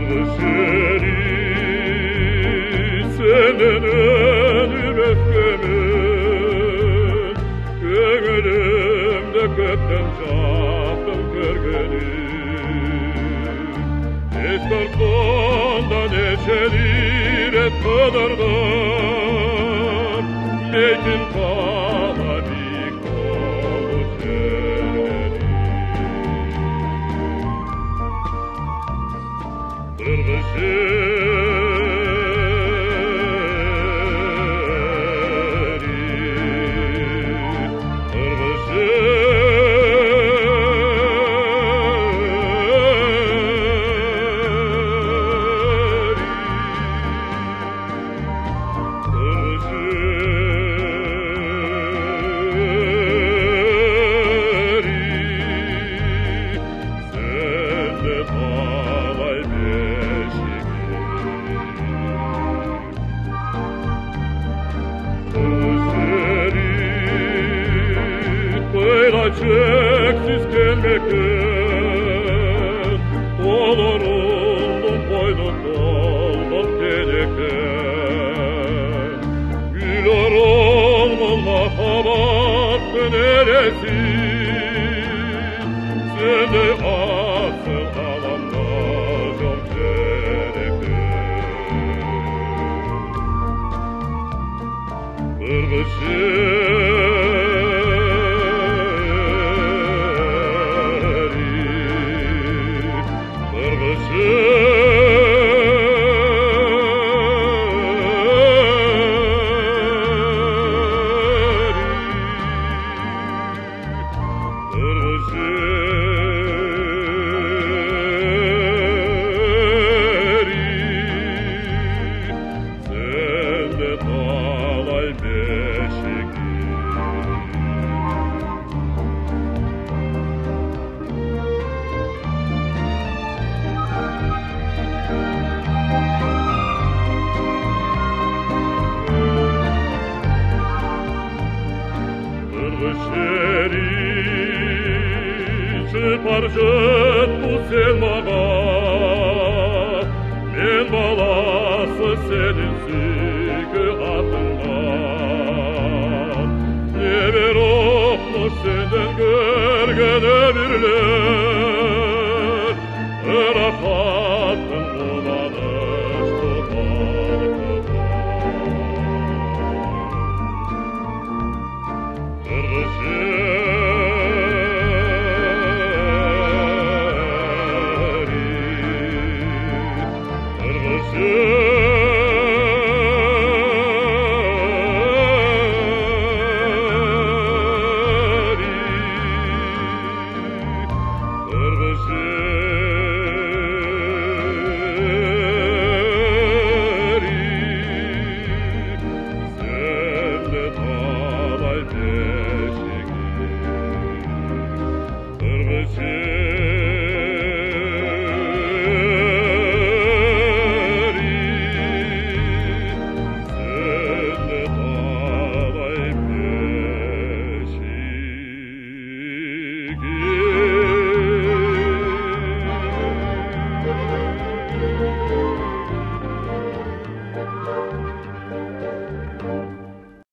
Kırmızı senin önüm öfkemin, gönlümde kökten çaptım kırgınım. Eskartanda neşelir et kadardan, meytin kala bir kolu sergenim. Kırmızı çeksiz gelmekten, dolarıldım boynundan gelekten. Gül olmalı mahabat neresi, sen de asıl alamda can çerekten. Kırmızı Parçet bu selmaga, men balası senin sügü atından. Ne ver okmuş senden görgene birler, Arafat'ın kullanış tutar tutar.